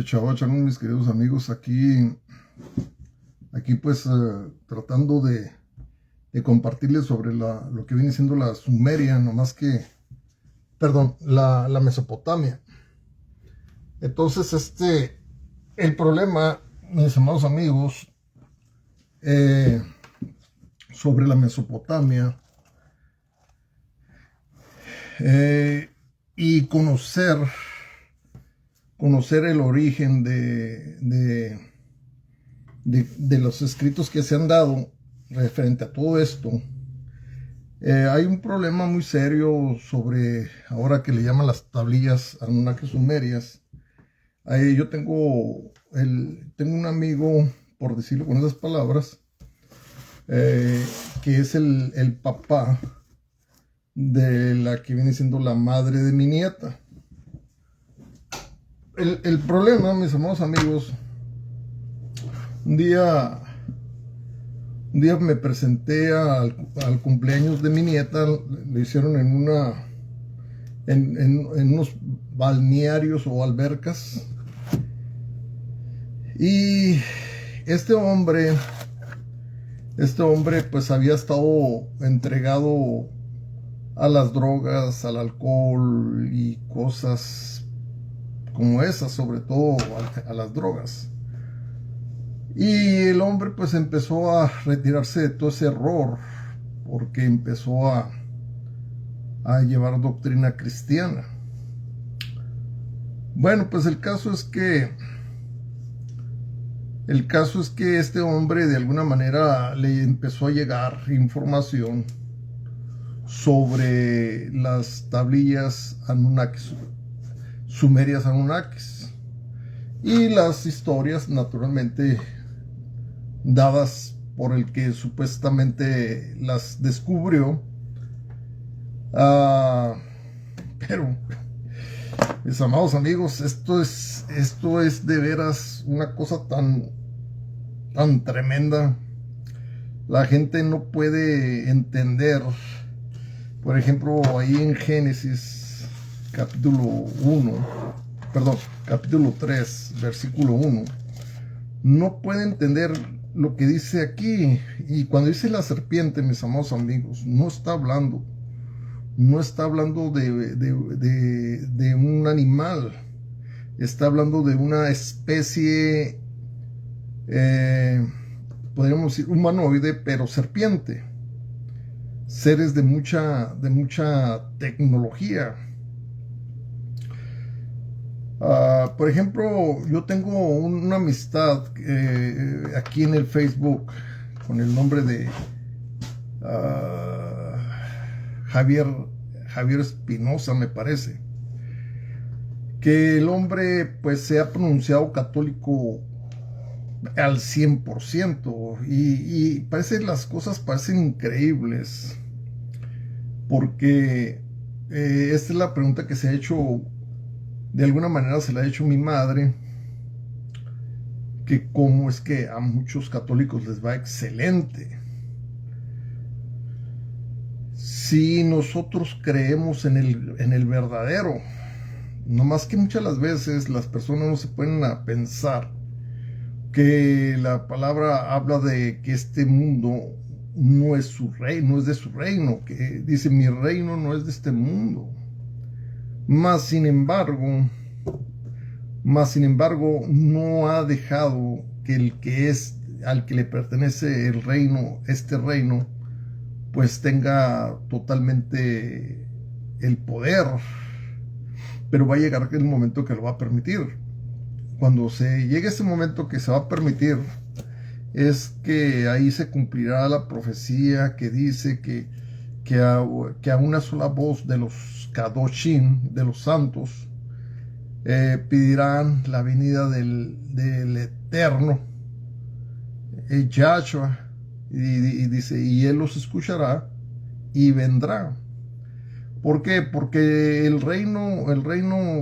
Chavachán, mis queridos amigos, aquí pues tratando de compartirles sobre lo que viene siendo la Sumeria, la Mesopotamia. Entonces, el problema, mis amados amigos, eh, sobre la Mesopotamia y conocer el origen de los escritos que se han dado referente a todo esto. Hay un problema muy serio sobre, ahora que le llaman las tablillas Anunnaki sumerias. Yo tengo un amigo, por decirlo con esas palabras, que es el papá de la que viene siendo la madre de mi nieta. El problema, mis amados amigos, un día me presenté al cumpleaños de mi nieta. Le hicieron en unos balnearios o albercas. Y este hombre pues había estado entregado a las drogas, al alcohol y cosas como esas, sobre todo a las drogas. Y el hombre pues empezó a retirarse de todo ese error porque empezó a llevar doctrina cristiana. Bueno, pues el caso es que este hombre de alguna manera le empezó a llegar información sobre las tablillas Anunnakis, sumerias Anunnakis, y las historias naturalmente dadas por el que supuestamente las descubrió. Pero, mis amados amigos, esto es de veras una cosa tan tremenda. La gente no puede entender. Por ejemplo, ahí en Génesis capítulo 3, versículo 1, no puede entender lo que dice aquí. Y cuando dice la serpiente, mis amados amigos, no está hablando de un animal, está hablando de una especie, podríamos decir humanoide, pero serpiente, seres de mucha tecnología. Por ejemplo, yo tengo una amistad aquí en el Facebook con el nombre de Javier Espinosa, me parece, que el hombre pues se ha pronunciado católico al 100%, y las cosas parecen increíbles, porque esta es la pregunta que se ha hecho, de alguna manera se la ha hecho mi madre, que cómo es que a muchos católicos les va excelente. Si nosotros creemos en el verdadero, no más que muchas las veces las personas no se ponen a pensar que la palabra habla de que este mundo no es su reino, no es de su reino, que dice mi reino no es de este mundo. Más sin embargo, no ha dejado que al que le pertenece el reino, este reino, pues tenga totalmente el poder. Pero va a llegar el momento que lo va a permitir. Cuando se llegue ese momento que se va a permitir, es que ahí se cumplirá la profecía que dice que a una sola voz de los Kadoshim, de los santos, pedirán la venida del Eterno, Yahshua, y dice, y él los escuchará y vendrá. ¿Por qué? Porque el reino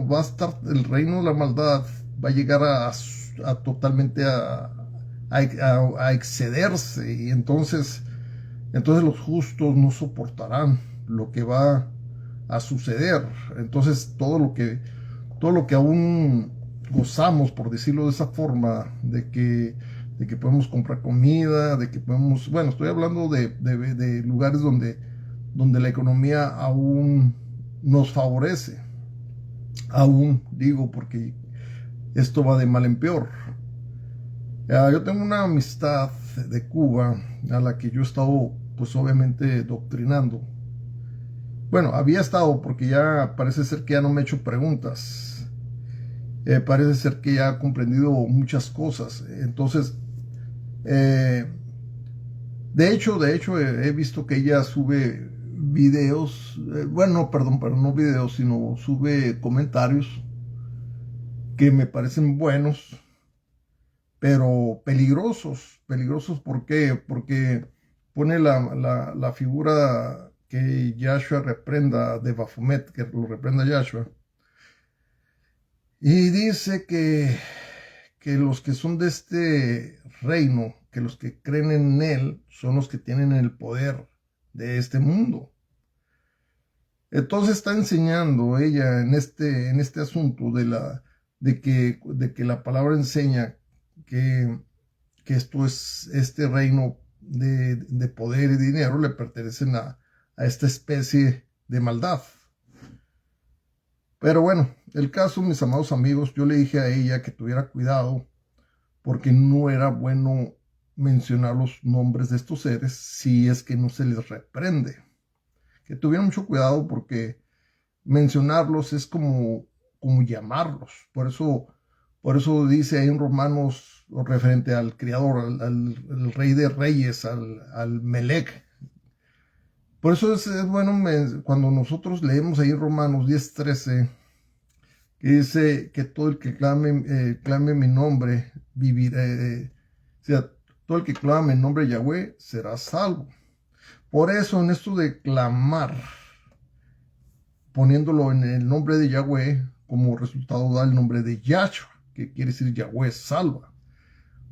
va a estar, el reino de la maldad va a llegar totalmente a excederse, y entonces los justos no soportarán lo que va a suceder. Entonces todo lo que aún gozamos, por decirlo de esa forma, de que podemos comprar comida, de que podemos, bueno, estoy hablando de lugares donde la economía aún nos favorece, aún digo, porque esto va de mal en peor. Yo tengo una amistad de Cuba a la que yo he estado, pues obviamente, doctrinando. Bueno, había estado porque ya parece ser que ya no me he hecho preguntas. Parece ser que ya ha comprendido muchas cosas. Entonces, eh, de hecho, he visto que ella sube videos, bueno, no, perdón, pero no videos, sino sube comentarios que me parecen buenos, pero peligrosos. Peligrosos, ¿por qué? Porque pone la figura que Yahshua reprenda de Baphomet, que lo reprenda Yahshua, y dice que los que son de este reino, que los que creen en él, son los que tienen el poder de este mundo. Entonces está enseñando ella en este asunto de que la palabra enseña que esto es este reino de poder y dinero le pertenecen a esta especie de maldad. Pero bueno, el caso, mis amados amigos, yo le dije a ella que tuviera cuidado porque no era bueno mencionar los nombres de estos seres si es que no se les reprende. Que tuviera mucho cuidado porque mencionarlos es como llamarlos. Por eso dice ahí en Romanos referente al Creador, al Rey de Reyes, al Melec. Por eso es bueno cuando nosotros leemos ahí Romanos 10:13, que dice que todo el que clame mi nombre vivirá. O sea, todo el que clame el nombre de Yahweh será salvo. Por eso en esto de clamar, poniéndolo en el nombre de Yahweh, como resultado da el nombre de Yahshua, que quiere decir Yahweh salva.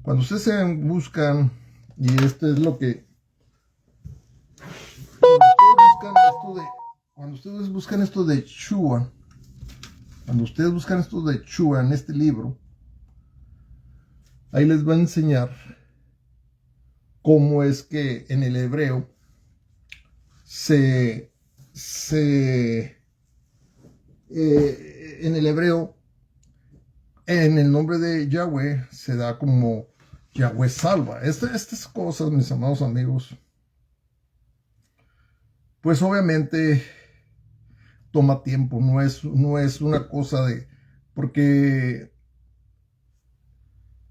Cuando ustedes se buscan, y este es lo que... Cuando ustedes buscan esto de Yeshua, cuando ustedes buscan esto de Yeshua en este libro, ahí les va a enseñar cómo es que en el hebreo en el hebreo, en el nombre de Yahweh se da como Yahweh salva. Estas cosas, mis amados amigos, pues obviamente toma tiempo, no es una cosa de, porque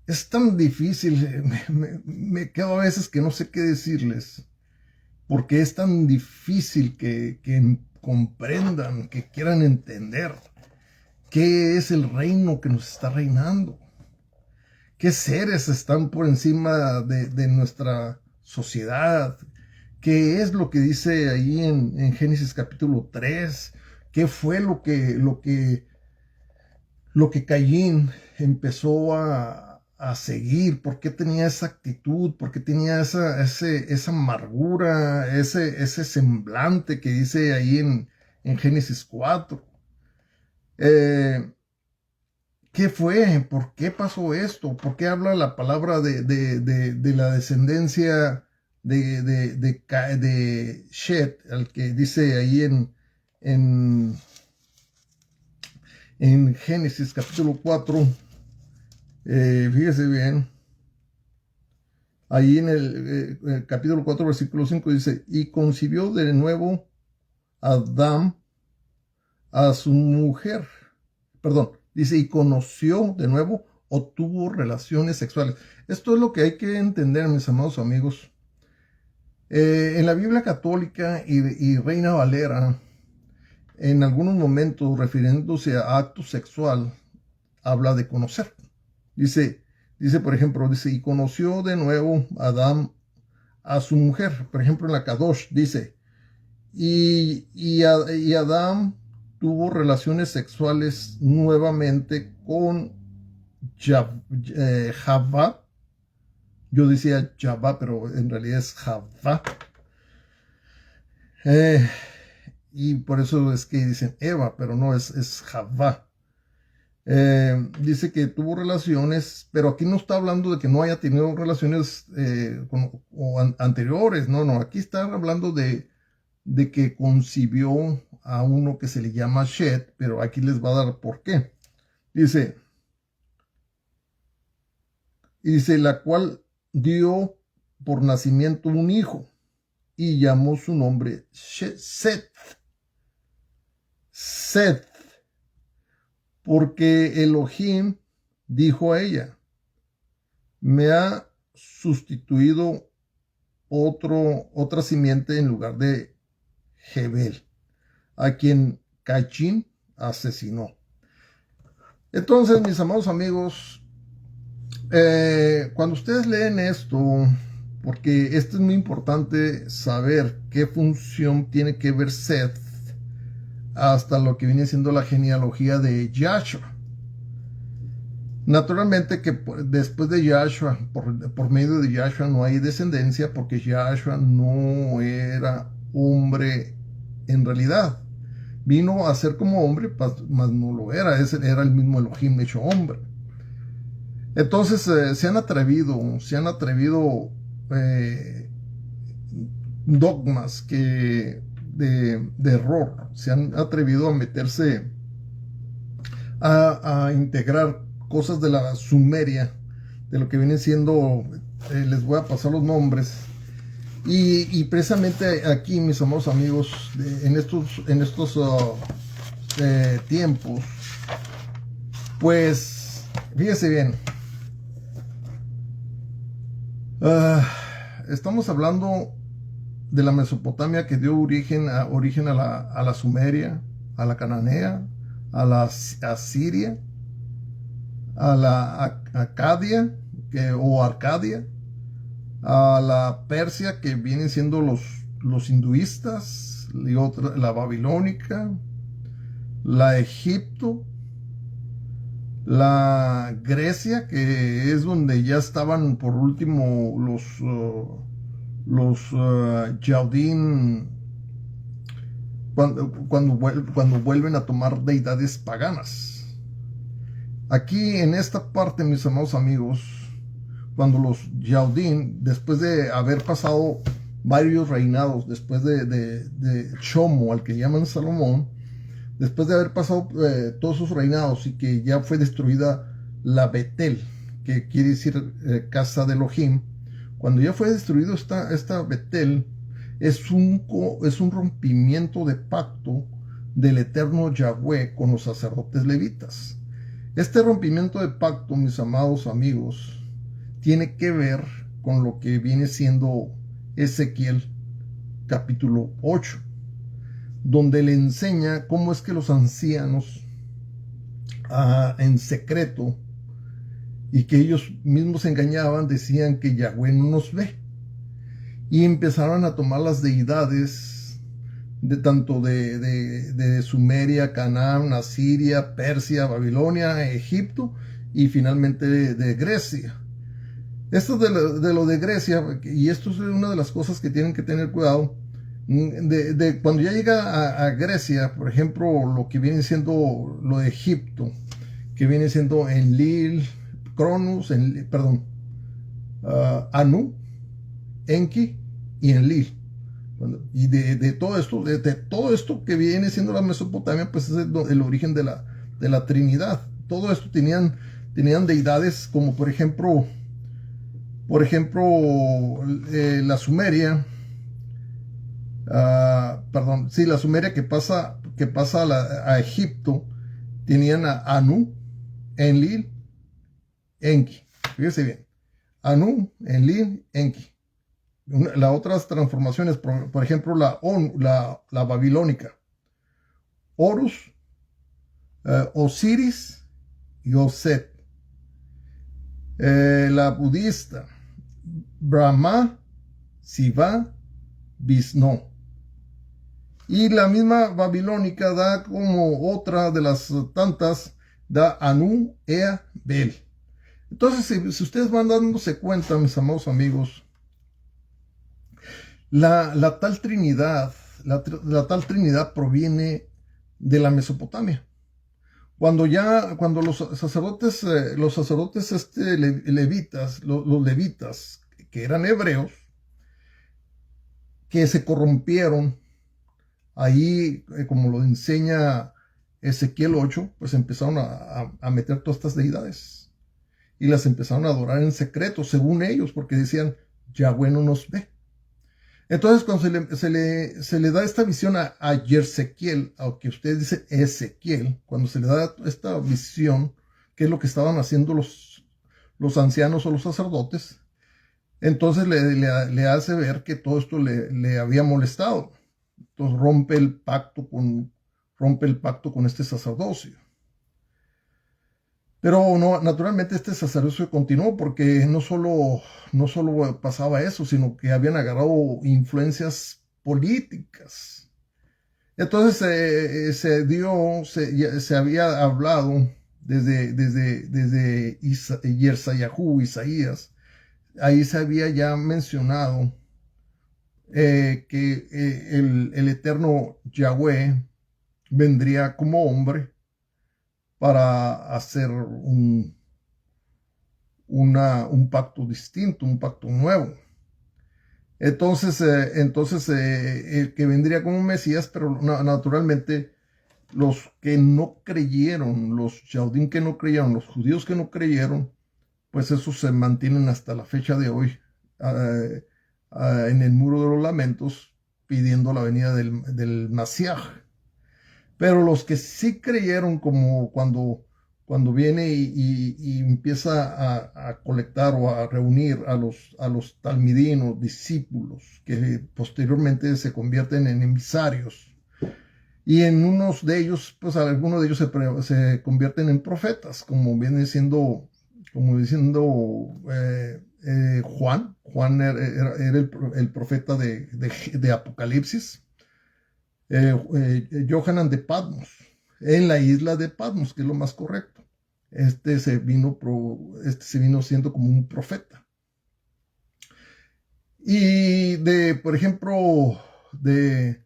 es tan difícil, me quedo a veces que no sé qué decirles, porque es tan difícil que comprendan, que quieran entender qué es el reino que nos está reinando, qué seres están por encima de nuestra sociedad, qué es lo que dice ahí en Génesis capítulo 3, qué fue lo que Caín empezó a seguir, por qué tenía esa actitud, por qué tenía esa amargura, ese semblante que dice ahí en Génesis 4. ¿Qué fue? ¿Por qué pasó esto? ¿Por qué habla la palabra de la descendencia de Shet, al que dice ahí en Génesis capítulo 4? Fíjese bien, ahí en el capítulo 4, versículo 5 dice, y concibió de nuevo Adán a su mujer. Perdón, dice, y conoció de nuevo o tuvo relaciones sexuales. Esto es lo que hay que entender, mis amados amigos. En la Biblia católica y Reina Valera, en algunos momentos, refiriéndose a acto sexual, habla de conocer. Dice, por ejemplo, dice, y conoció de nuevo Adán a su mujer. Por ejemplo, en la Kadosh dice, y Adán tuvo relaciones sexuales nuevamente con Javá. Yo decía Javá, pero en realidad es Javá. Y por eso es que dicen Eva, pero no es Javá. Dice que tuvo relaciones, pero aquí no está hablando de que no haya tenido relaciones anteriores, no, no, aquí está hablando de que concibió a uno que se le llama Shet, pero aquí les va a dar por qué. Dice, la cual dio por nacimiento un hijo y llamó su nombre Seth. Seth, porque Elohim dijo a ella, me ha sustituido otra simiente en lugar de Jebel, a quien Cachín asesinó. Entonces, mis amados amigos, cuando ustedes leen esto, porque esto es muy importante saber qué función tiene que ver Seth hasta lo que viene siendo la genealogía de Yahshua. Naturalmente que después de Yahshua, por medio de Yahshua no hay descendencia, porque Yahshua no era hombre en realidad. Vino a ser como hombre, mas no lo era, era el mismo Elohim hecho hombre. Entonces se han atrevido dogmas de error, se han atrevido a meterse a integrar cosas de la Sumeria, de lo que viene siendo, les voy a pasar los nombres, y precisamente aquí, mis amados amigos, en estos tiempos, pues, fíjese bien, estamos hablando de la Mesopotamia que dio origen a la Sumeria, a la Cananea, a la Asiria, a la Acadia o Arcadia, a la Persia, que vienen siendo los hinduistas, y otra, la babilónica, la Egipto, la Grecia, que es donde ya estaban por último los Yaudín, cuando vuelven a tomar deidades paganas. Aquí en esta parte, mis amados amigos, cuando los Yaudín, después de haber pasado varios reinados, después de Shomo, al que llaman Salomón, después de haber pasado todos sus reinados y que ya fue destruida la Betel, que quiere decir casa de Elohim, cuando ya fue destruido esta Betel, es un rompimiento de pacto del eterno Yahweh con los sacerdotes levitas. Este rompimiento de pacto, mis amados amigos, tiene que ver con lo que viene siendo Ezequiel capítulo 8, donde le enseña cómo es que los ancianos en secreto, y que ellos mismos se engañaban, decían que Yahweh no nos ve, y empezaron a tomar las deidades tanto de Sumeria, Canaán, Asiria, Persia, Babilonia, Egipto y finalmente de Grecia. Esto de lo de Grecia, y esto es una de las cosas que tienen que tener cuidado, cuando ya llega a Grecia, por ejemplo, lo que viene siendo lo de Egipto, que viene siendo Enlil, Cronus, Anu, Enki y Enlil. Y de todo esto que viene siendo la Mesopotamia, pues es el origen de la Trinidad. Todo esto tenían deidades como por ejemplo la Sumeria, la Sumeria que pasa a Egipto, tenían a Anu, Enlil, Enki. Fíjese bien, Anu, Enlil, Enki. Las otras transformaciones, por ejemplo, la babilónica, Horus, Osiris y Oset. La budista, Brahma, Shiva, Vishnu. Y la misma babilónica da como otra de las tantas, da Anu, Ea, Bel. Entonces, si ustedes van dándose cuenta, mis amados amigos, la tal Trinidad proviene de la Mesopotamia. Cuando los sacerdotes levitas, los levitas, que eran hebreos, que se corrompieron, ahí, como lo enseña Ezequiel 8, pues empezaron a meter todas estas deidades y las empezaron a adorar en secreto, según ellos, porque decían, Yahweh no nos ve. Entonces, cuando se le da esta visión a Yersequiel, aunque ustedes dicen Ezequiel, cuando se le da esta visión, que es lo que estaban haciendo los ancianos o los sacerdotes, entonces le hace ver que todo esto le había molestado. Entonces rompe el pacto con este sacerdocio. Pero no, naturalmente este sacerdocio continuó porque no solo pasaba eso, sino que habían agarrado influencias políticas. Entonces se había hablado desde Isaías, ahí se había ya mencionado que el eterno Yahweh vendría como hombre para hacer un pacto distinto, un pacto nuevo. Entonces que vendría como un Mesías, pero naturalmente los que no creyeron, los Yaudim que no creyeron, los judíos que no creyeron, pues esos se mantienen hasta la fecha de hoy en el muro de los lamentos pidiendo la venida del Mashiach. Pero los que sí creyeron, como cuando viene y empieza a colectar o a reunir a los talmidinos, discípulos, que posteriormente se convierten en emisarios. Y en unos de ellos, pues algunos de ellos se convierten en profetas, como viene siendo, como diciendo Juan. Juan era el profeta de Apocalipsis. Johanan de Patmos, en la isla de Patmos, que es lo más correcto. Este se vino siendo como un profeta. Y por ejemplo, de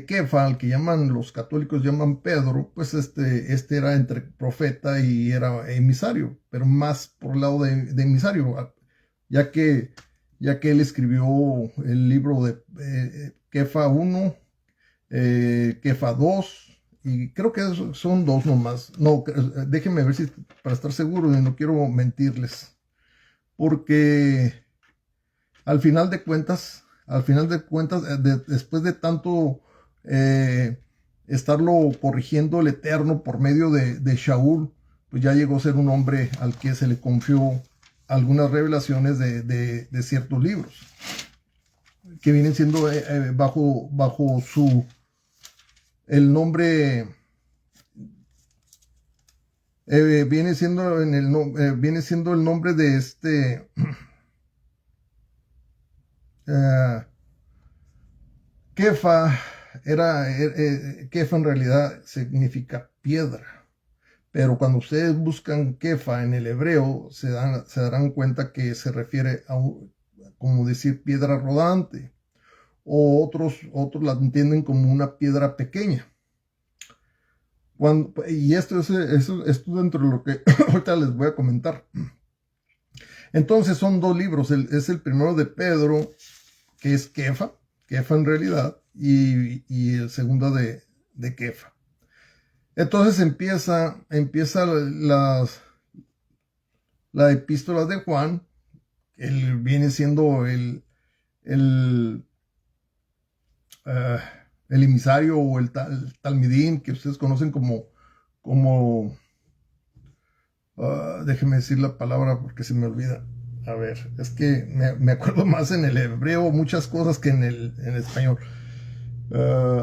Kefa, al que los católicos llaman Pedro, pues este era entre profeta y era emisario, pero más por el lado de emisario, ya que él escribió el libro de Kefa 1, Kefa 2, y creo que son 2 nomás. No, déjenme ver si para estar seguro, y no quiero mentirles, porque al final de cuentas, después de tanto estarlo corrigiendo el Eterno por medio de Shaul, pues ya llegó a ser un hombre al que se le confió algunas revelaciones de ciertos libros, que vienen siendo bajo el nombre, viene siendo el nombre de Kefa. Kefa en realidad significa piedra, pero cuando ustedes buscan Kefa en el hebreo se darán cuenta que se refiere a como decir piedra rodante, o otros la entienden como una piedra pequeña. Y esto dentro de lo que ahorita les voy a comentar. Entonces son 2 libros, es el primero de Pedro, que es Kefa en realidad, y el segundo de Kefa. Entonces empieza la epístola de Juan. Él viene siendo el emisario o el talmidín, que ustedes conocen como déjenme decir la palabra porque se me olvida. A ver, es que me acuerdo más en el hebreo muchas cosas que en el español.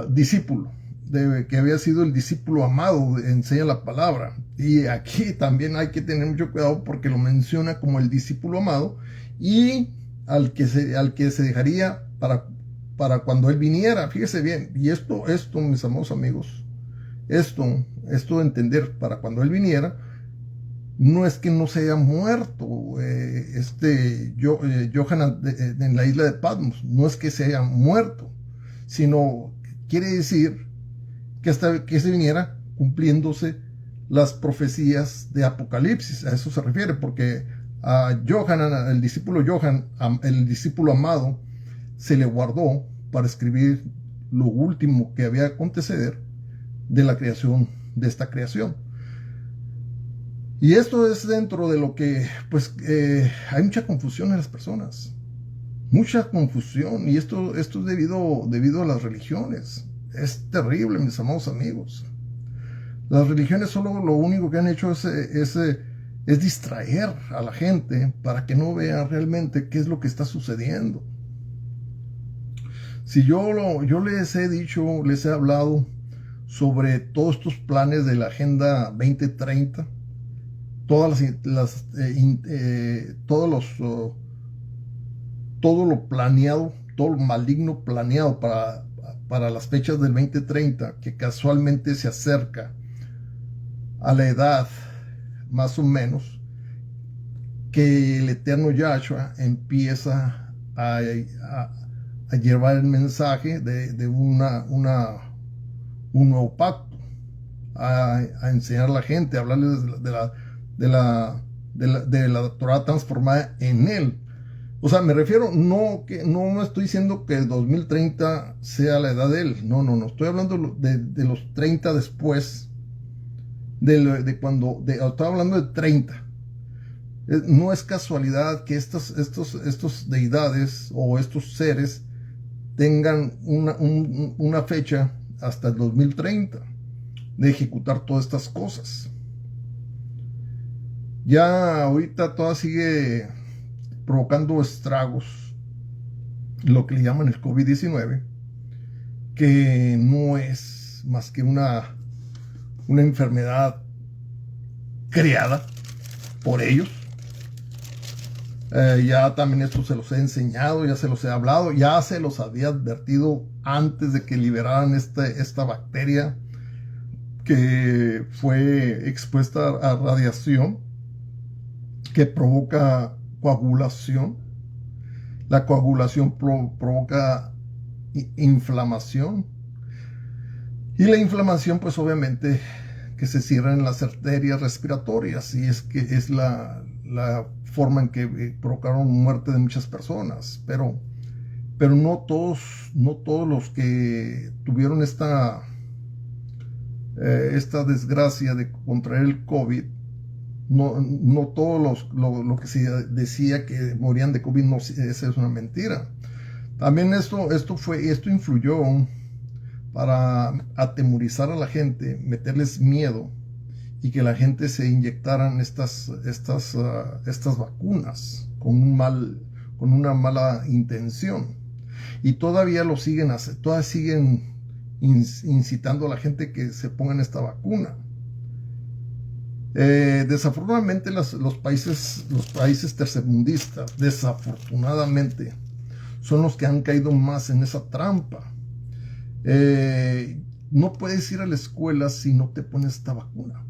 Discípulo, que había sido el discípulo amado, enseña la palabra. Y aquí también hay que tener mucho cuidado porque lo menciona como el discípulo amado y al que se dejaría para cuando él viniera. Fíjese bien, y esto mis amados amigos, esto de entender para cuando él viniera, no es que no se haya muerto Johanan en la isla de Patmos, no es que se haya muerto, sino quiere decir que se viniera cumpliéndose las profecías de Apocalipsis. A eso se refiere, porque a Johanan, el discípulo Johan, el discípulo amado, se le guardó para escribir lo último que había de acontecer de la creación, de esta creación. Y esto es dentro de lo que, pues, hay mucha confusión en las personas. Mucha confusión. Y esto es debido a las religiones. Es terrible, mis amados amigos. Las religiones solo lo único que han hecho es distraer a la gente para que no vea realmente qué es lo que está sucediendo. Si yo les he dicho, les he hablado sobre todos estos planes de la Agenda 2030, todo lo planeado, todo lo maligno planeado para las fechas del 2030, que casualmente se acerca a la edad más o menos que el eterno Yahshua empieza a llevar el mensaje de un nuevo pacto, a enseñar a la gente, a hablarles de la Torah transformada en él. O sea, me refiero, no me estoy diciendo que el 2030 sea la edad de él, no, estoy hablando de los 30 después, estoy hablando de 30. No es casualidad que estos deidades o estos seres tengan una fecha hasta el 2030 de ejecutar todas estas cosas. Ya ahorita todo sigue provocando estragos, lo que le llaman el COVID-19, que no es más que una enfermedad creada por ellos. Ya también esto se los he enseñado, ya se los he hablado, ya se los había advertido antes de que liberaran esta bacteria que fue expuesta a radiación, que provoca coagulación. La coagulación provoca inflamación, y la inflamación, pues obviamente que se cierran las arterias respiratorias, y es que es la forma en que provocaron muerte de muchas personas. Pero no todos los que tuvieron esta desgracia de contraer el COVID, no todos lo que se decía que morían de COVID, no, esa es una mentira. También esto influyó para atemorizar a la gente, meterles miedo, y que la gente se inyectaran estas vacunas con una mala intención. Y todavía siguen incitando a la gente que se pongan esta vacuna. Desafortunadamente los países tercermundistas, desafortunadamente, son los que han caído más en esa trampa. No puedes ir a la escuela si no te pones esta vacuna.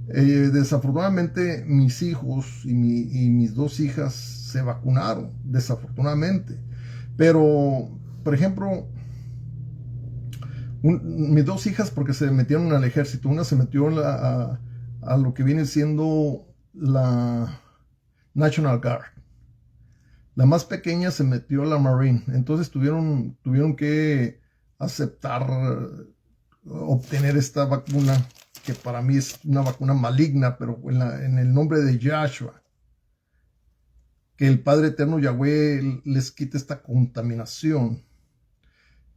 Desafortunadamente mis hijos y mis dos hijas se vacunaron, desafortunadamente. Pero, por ejemplo, mis dos hijas, porque se metieron al ejército, una se metió a lo que viene siendo la National Guard. La más pequeña se metió a la Marine. Entonces tuvieron que aceptar obtener esta vacuna, que para mí es una vacuna maligna, pero en el nombre de Yahshua. Que el Padre Eterno Yahweh les quite esta contaminación.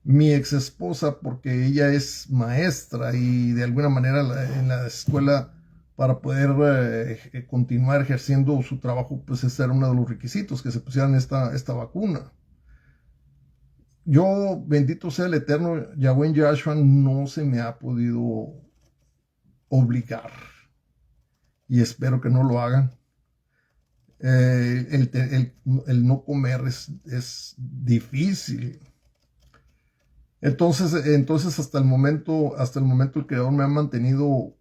Mi ex esposa, porque ella es maestra y de alguna manera en la escuela, para poder continuar ejerciendo su trabajo, pues ese era uno de los requisitos, que se pusieran esta vacuna. Yo, bendito sea el Eterno Yahweh Yahshua, no se me ha podido obligar, y espero que no lo hagan. El no comer es difícil. Entonces hasta el momento el Creador me ha mantenido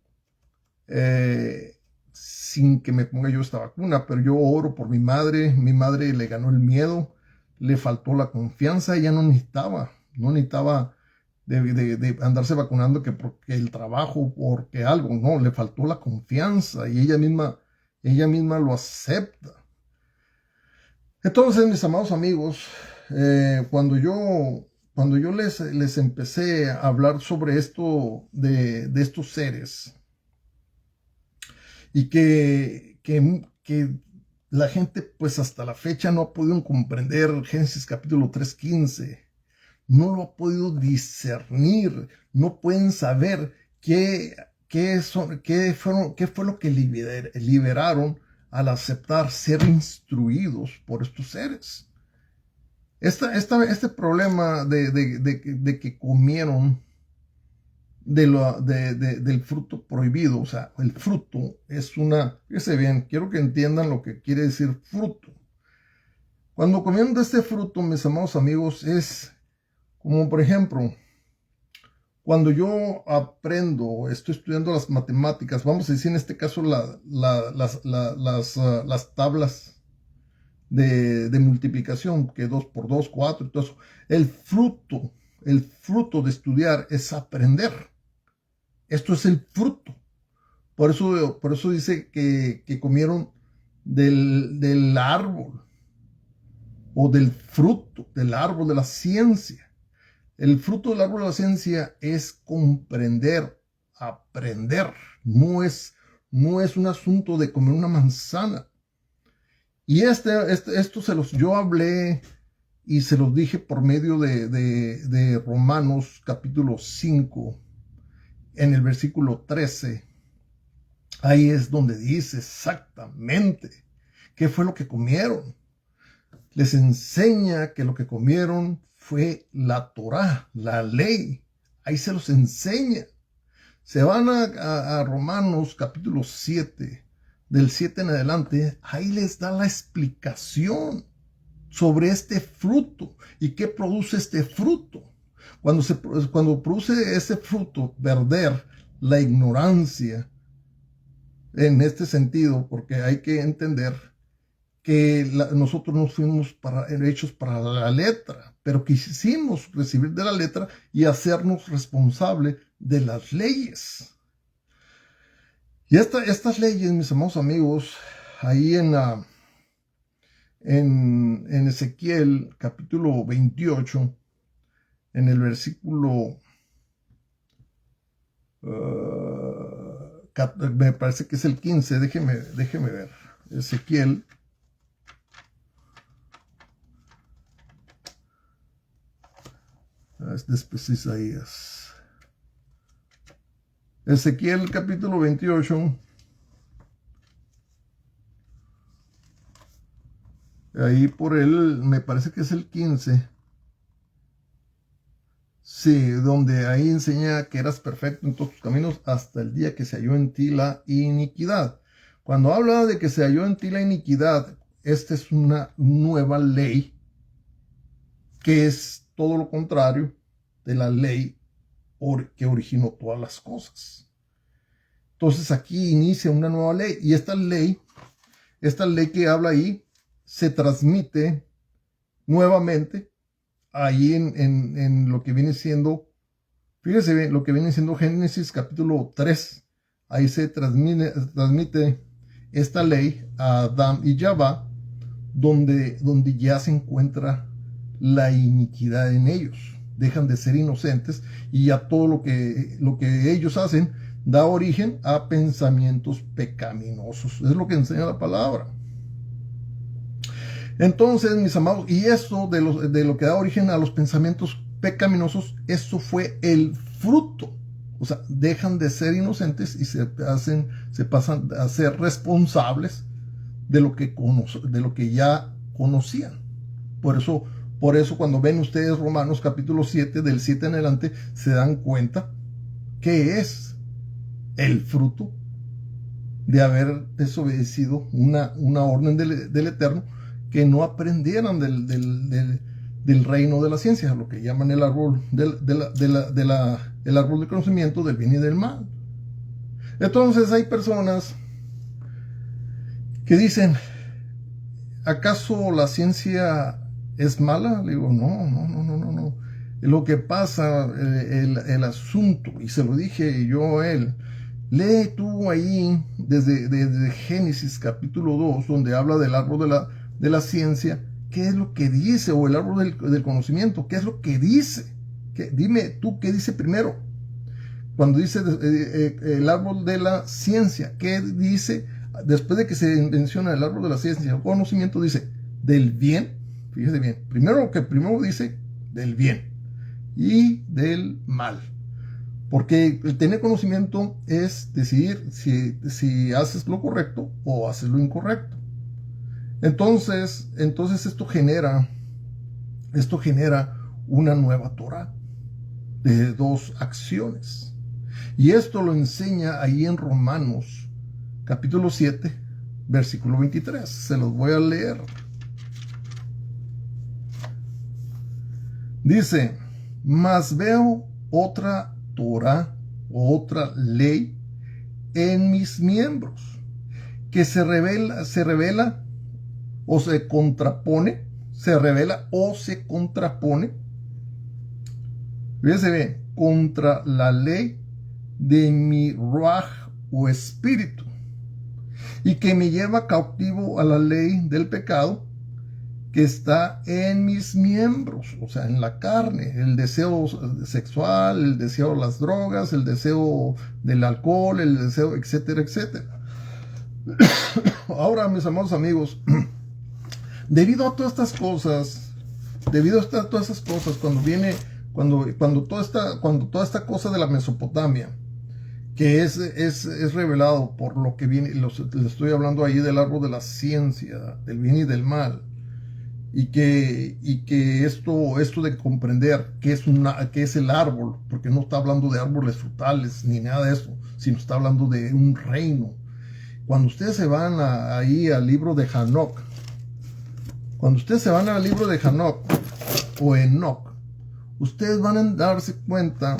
sin que me ponga yo esta vacuna. Pero yo oro por mi madre. Mi madre le ganó el miedo, le faltó la confianza. Ella no necesitaba de andarse vacunando que porque el trabajo, porque algo, no, le faltó la confianza y ella misma lo acepta. Entonces, mis amados amigos, cuando yo les empecé a hablar sobre esto de estos seres y que la gente pues hasta la fecha no ha podido comprender Génesis capítulo 3:15, no lo ha podido discernir, no pueden saber qué fue lo que liberaron al aceptar ser instruidos por estos seres. Este problema de que comieron del fruto prohibido, o sea, el fruto es fíjense bien, quiero que entiendan lo que quiere decir fruto. Cuando comieron de este fruto, mis amados amigos, es como por ejemplo, cuando yo estoy estudiando las matemáticas, vamos a decir en este caso las tablas de multiplicación, que 2 por 2, 4 y todo eso. El fruto de estudiar es aprender. Esto es el fruto. Por eso dice que comieron del árbol o del fruto, del árbol de la ciencia. El fruto del árbol de la ciencia es comprender, aprender. No es un asunto de comer una manzana. Y esto yo hablé y se los dije por medio de Romanos capítulo 5, en el versículo 13. Ahí es donde dice exactamente qué fue lo que comieron. Les enseña que lo que comieron fue la Torá, la ley. Ahí se los enseña. Se van a Romanos capítulo 7, del 7 en adelante, ahí les da la explicación sobre este fruto y qué produce este fruto. Cuando produce ese fruto, perder la ignorancia en este sentido, porque hay que entender que nosotros no fuimos hechos para la letra, pero quisimos recibir de la letra y hacernos responsable de las leyes. Y estas leyes, mis amados amigos, ahí en Ezequiel capítulo 28, en el versículo, me parece que es el 15, déjeme ver, Ezequiel, después Isaías. Ezequiel capítulo 28, ahí me parece que es el 15, sí, donde ahí enseña que eras perfecto en todos tus caminos hasta el día que se halló en ti la iniquidad. Cuando habla de que se halló en ti la iniquidad, esta es una nueva ley, que es todo lo contrario de la ley que originó todas las cosas. Entonces aquí inicia una nueva ley, y esta ley que habla ahí se transmite nuevamente ahí en lo que viene siendo, fíjese bien, lo que viene siendo Génesis capítulo 3. Ahí se transmite esta ley a Adán y Jabá, donde ya se encuentra la iniquidad en ellos. Dejan de ser inocentes y ya todo lo que ellos hacen da origen a pensamientos pecaminosos. Es lo que enseña la palabra. Entonces, mis amados, y eso de lo que da origen a los pensamientos pecaminosos, eso fue el fruto. O sea, dejan de ser inocentes y se pasan a ser responsables de lo que ya conocían. Por eso cuando ven ustedes Romanos capítulo 7, del 7 en adelante, se dan cuenta que es el fruto de haber desobedecido una orden del Eterno, que no aprendieran del reino de la ciencia, lo que llaman el árbol el árbol del conocimiento del bien y del mal. Entonces hay personas que dicen, ¿acaso la ciencia es mala? Le digo, no. Lo que pasa, el asunto, y se lo dije yo a él, lee tú ahí desde Génesis capítulo 2, donde habla del árbol de la ciencia, qué es lo que dice, o el árbol del conocimiento, qué es lo que dice. Dime tú qué dice primero. Cuando dice el árbol de la ciencia, ¿qué dice? Después de que se menciona el árbol de la ciencia, el conocimiento dice del bien, fíjese bien, primero dice del bien y del mal. Porque el tener conocimiento es decidir si haces lo correcto o haces lo incorrecto. Entonces esto genera una nueva Torah de dos acciones. Y esto lo enseña ahí en Romanos capítulo 7, versículo 23. Se los voy a leer. Dice, mas veo otra Torah, otra ley en mis miembros, que se revela o se contrapone, fíjese bien, contra la ley de mi ruaj o espíritu, y que me lleva cautivo a la ley del pecado que está en mis miembros, o sea, en la carne, el deseo sexual, el deseo de las drogas, el deseo del alcohol, el deseo, etcétera, etcétera. Ahora, mis amados amigos, debido a todas estas cosas, cuando toda esta cosa de la Mesopotamia, que es revelado por lo que viene, les estoy hablando ahí del árbol de la ciencia, del bien y del mal, y que esto de comprender qué es el árbol, porque no está hablando de árboles frutales ni nada de eso, sino está hablando de un reino. Cuando ustedes se van ahí al libro de Hanoc, o Enoch, ustedes van a darse cuenta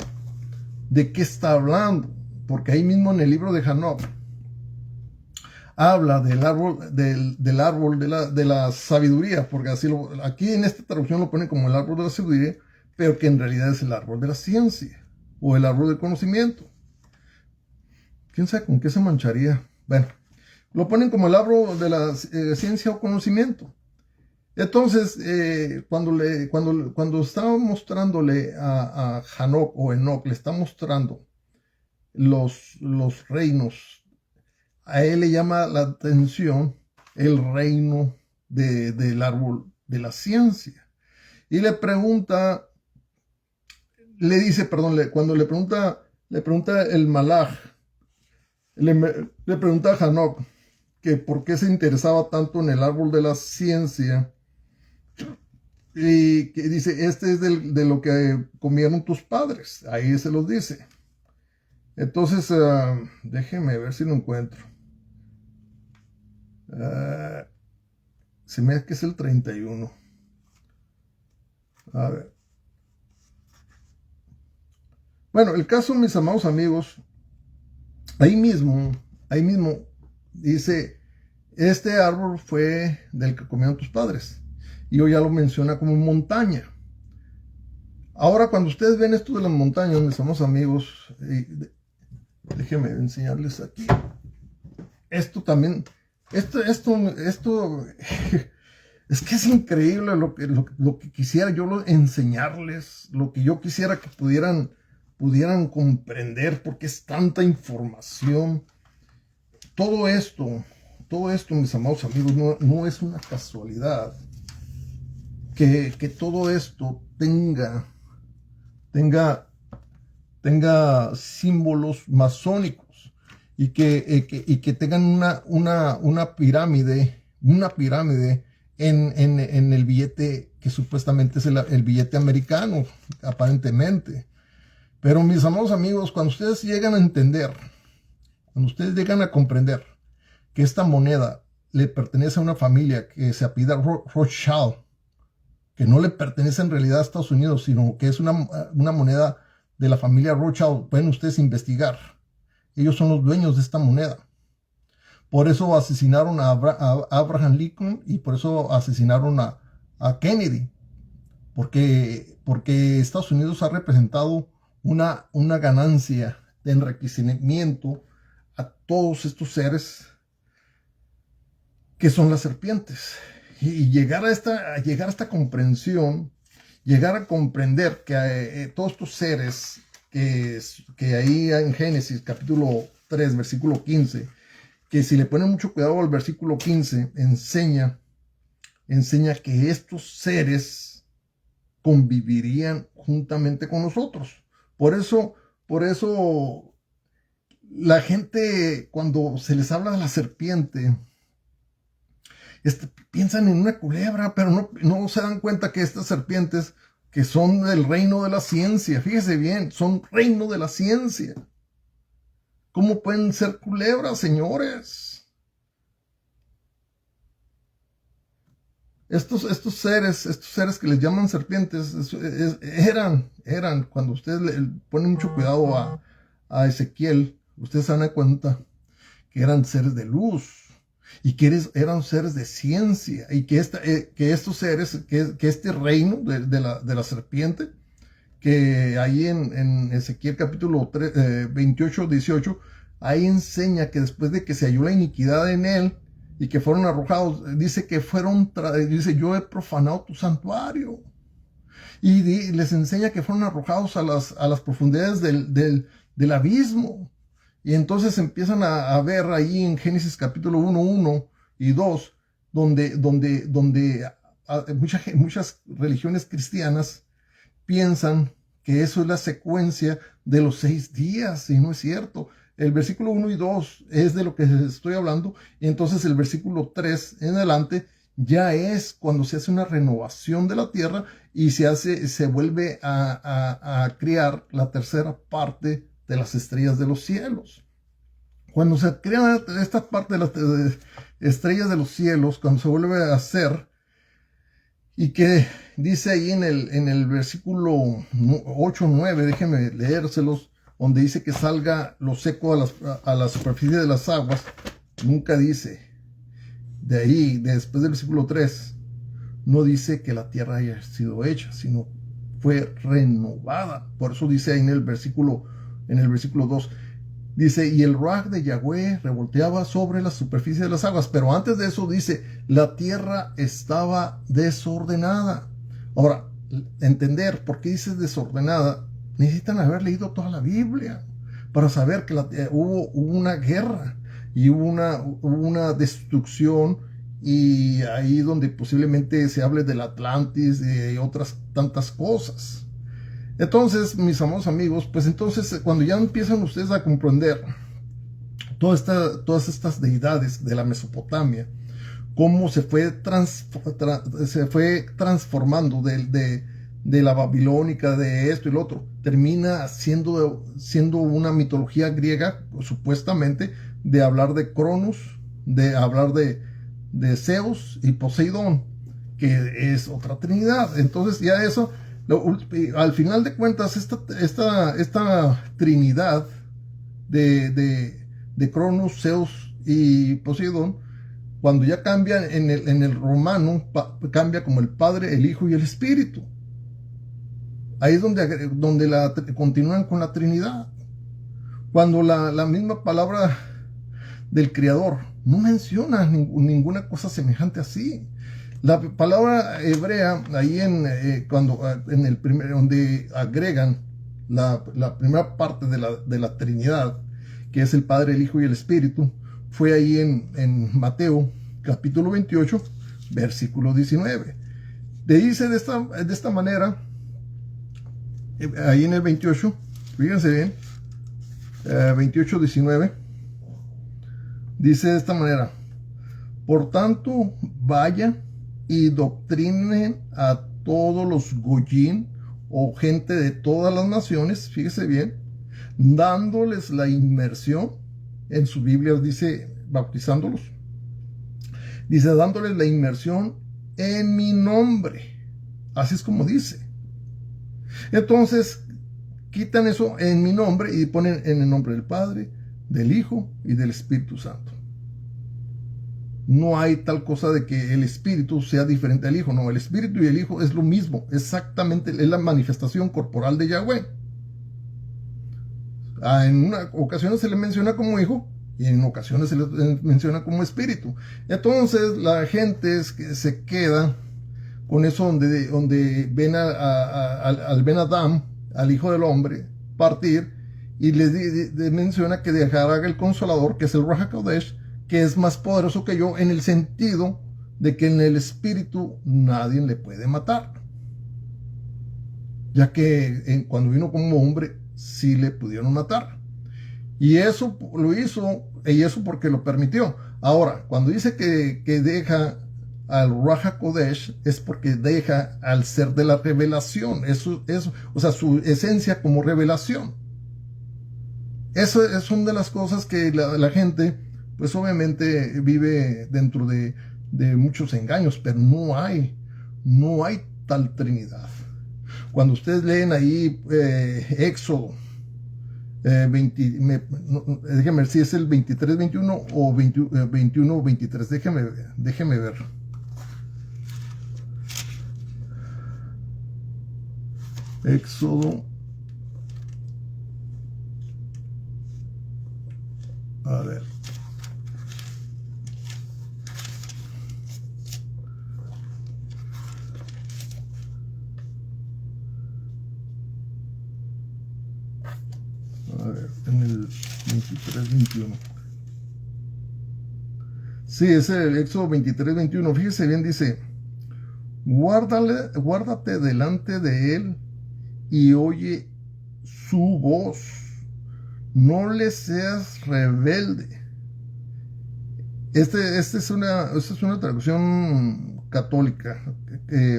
de qué está hablando, porque ahí mismo en el libro de Hanoc habla del árbol de la sabiduría, porque aquí en esta traducción lo ponen como el árbol de la sabiduría, pero que en realidad es el árbol de la ciencia, o el árbol del conocimiento. ¿Quién sabe con qué se mancharía? Bueno, lo ponen como el árbol de la ciencia o conocimiento. Entonces, cuando estaba mostrándole a Hanoc o Enoch, le está mostrando los reinos, a él le llama la atención el reino del árbol de la ciencia. Y cuando le pregunta el Malach, le pregunta a Hanoc que por qué se interesaba tanto en el árbol de la ciencia, y que dice, este es de lo que comieron tus padres, ahí se los dice. Entonces, déjeme ver si lo encuentro. Se me hace que es el 31. A ver. Bueno, el caso, mis amados amigos, ahí mismo dice, este árbol fue del que comieron tus padres. Y hoy ya lo menciona como montaña. Ahora, cuando ustedes ven esto de las montañas, mis amados amigos, déjenme enseñarles aquí. Esto también, esto es que es increíble lo que quisiera yo enseñarles, lo que yo quisiera que pudieran comprender, porque es tanta información. Todo esto, mis amados amigos, no es una casualidad que todo esto tenga símbolos masónicos y que tengan una pirámide en el billete que supuestamente es el billete americano, aparentemente. Pero mis amados amigos, cuando ustedes llegan a entender, cuando ustedes llegan a comprender que esta moneda le pertenece a una familia que se apellida Rothschild, que no le pertenece en realidad a Estados Unidos, sino que es una moneda de la familia Rothschild, pueden ustedes investigar. Ellos son los dueños de esta moneda. Por eso asesinaron a Abraham Lincoln y por eso asesinaron a Kennedy. porque Estados Unidos ha representado una ganancia de enriquecimiento a todos estos seres que son las serpientes. Y llegar a esta comprensión, llegar a comprender que todos estos seres que ahí en Génesis capítulo 3, versículo 15, que si le ponen mucho cuidado al versículo 15, enseña que estos seres convivirían juntamente con nosotros. Por eso la gente, cuando se les habla de la serpiente, piensan en una culebra, pero no se dan cuenta que estas serpientes, que son del reino de la ciencia, fíjese bien, son reino de la ciencia. ¿Cómo pueden ser culebras, señores? Estos seres que les llaman serpientes, eran, cuando ustedes le ponen mucho cuidado a Ezequiel, ustedes se dan cuenta que eran seres de luz y que eran seres de ciencia, y que estos seres, que este reino de la serpiente, que ahí en Ezequiel capítulo 28, 18, ahí enseña que después de que se halló la iniquidad en él y que fueron arrojados, dice dice, yo he profanado tu santuario. Y les enseña que fueron arrojados a las profundidades del abismo. Y entonces empiezan a ver ahí en Génesis capítulo 1, 1 y 2, donde muchas religiones cristianas piensan que eso es la secuencia de los 6 días, y no es cierto. El versículo 1 y 2 es de lo que estoy hablando, y entonces el versículo 3 en adelante ya es cuando se hace una renovación de la tierra y se vuelve a crear la tercera parte de las estrellas de los cielos. Cuando se crea esta parte de las estrellas de los cielos, cuando se vuelve a hacer, y que dice ahí en el versículo 8, 9, déjenme leérselos, donde dice que salga lo seco a la superficie de las aguas, nunca dice, de ahí, después del versículo 3, no dice que la tierra haya sido hecha, sino fue renovada. Por eso dice ahí en el versículo 2, dice, y el ruaj de Yahweh revolteaba sobre la superficie de las aguas. Pero antes de eso dice, la tierra estaba desordenada. Ahora, entender por qué dice desordenada, necesitan haber leído toda la Biblia para saber que hubo una guerra y hubo una destrucción, y ahí donde posiblemente se hable del Atlantis y otras tantas cosas. Entonces, mis amados amigos, pues entonces cuando ya empiezan ustedes a comprender todas estas deidades de la Mesopotamia, cómo se fue transformando de la babilónica, de esto y lo otro, termina siendo una mitología griega, supuestamente, de hablar de Cronos, de hablar de Zeus y Poseidón, que es otra trinidad. Entonces ya eso, al final de cuentas, esta trinidad de Cronos, Zeus y Poseidón, cuando ya cambia en el romano, cambia como el Padre, el Hijo y el Espíritu. Ahí es donde continúan con la Trinidad. Cuando la misma palabra del Creador no menciona ninguna cosa semejante así. La palabra hebrea, ahí en el primer, donde agregan la primera parte de la Trinidad, que es el Padre, el Hijo y el Espíritu, fue ahí en Mateo capítulo 28, versículo 19. Dice de esta manera, ahí en el 28, fíjense bien, 28, 19, dice de esta manera: por tanto, vayan y doctrinen a todos los goyim, o gente de todas las naciones, fíjese bien, dándoles la inmersión, en su Biblia dice bautizándolos, dice dándoles la inmersión en mi nombre, así es como dice. Entonces quitan eso, en mi nombre, y ponen en el nombre del Padre, del Hijo y del Espíritu Santo. No hay tal cosa de que el espíritu sea diferente al hijo. No, el espíritu y el hijo es lo mismo. Exactamente, es la manifestación corporal de Yahweh. En una ocasiones se le menciona como hijo y en ocasiones se le menciona como espíritu. Entonces la gente se queda con eso donde ven al Ben Adam, al hijo del hombre, partir, y le menciona que dejará el consolador, que es el Ruach HaKodesh, que es más poderoso que yo, en el sentido de que en el espíritu nadie le puede matar, ya que cuando vino como hombre sí le pudieron matar, y eso lo hizo, y eso porque lo permitió. Ahora, cuando dice que deja al Ruach HaKodesh, es porque deja al ser de la revelación, eso, o sea, su esencia como revelación. Eso es una de las cosas que la gente, pues obviamente vive dentro de muchos engaños, pero no hay tal Trinidad. Cuando ustedes leen ahí Éxodo 20, déjeme ver si es el 23, 21 o 21, 23, déjeme ver. Éxodo, a ver, en el 23, 21. Sí, es el Éxodo 23, 21. Fíjese bien, dice: guárdate delante de él y oye su voz. No le seas rebelde. Esta es una traducción católica,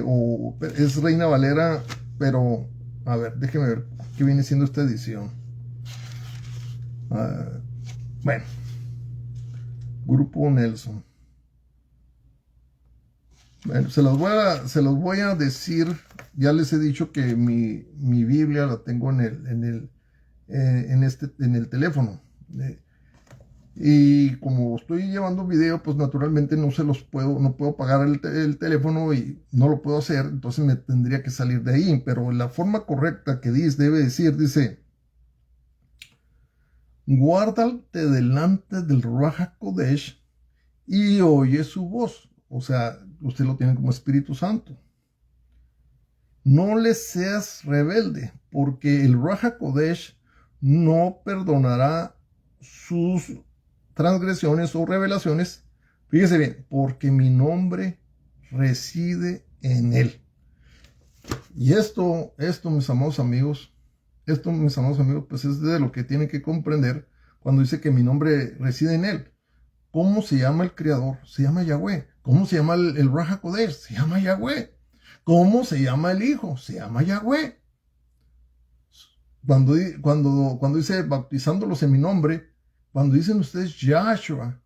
o es Reina Valera, pero a ver, déjeme ver qué viene siendo esta edición. Bueno, Grupo Nelson. Bueno, se los voy a decir. Ya les he dicho que mi Biblia la tengo en el teléfono. Y como estoy llevando video, pues naturalmente no puedo pagar el teléfono y no lo puedo hacer, entonces me tendría que salir de ahí. Pero la forma correcta que dice: guárdate delante del Ruach HaKodesh y oye su voz. O sea, usted lo tiene como Espíritu Santo. No le seas rebelde, porque el Ruach HaKodesh no perdonará sus transgresiones o revelaciones. Fíjese bien, porque mi nombre reside en él. Y esto, mis amados amigos, pues es de lo que tienen que comprender cuando dice que mi nombre reside en él. ¿Cómo se llama el Creador? Se llama Yahweh. ¿Cómo se llama el Ruach HaKodesh? Se llama Yahweh. ¿Cómo se llama el Hijo? Se llama Yahweh. Cuando dice bautizándolos en mi nombre, cuando dicen ustedes Yahshua,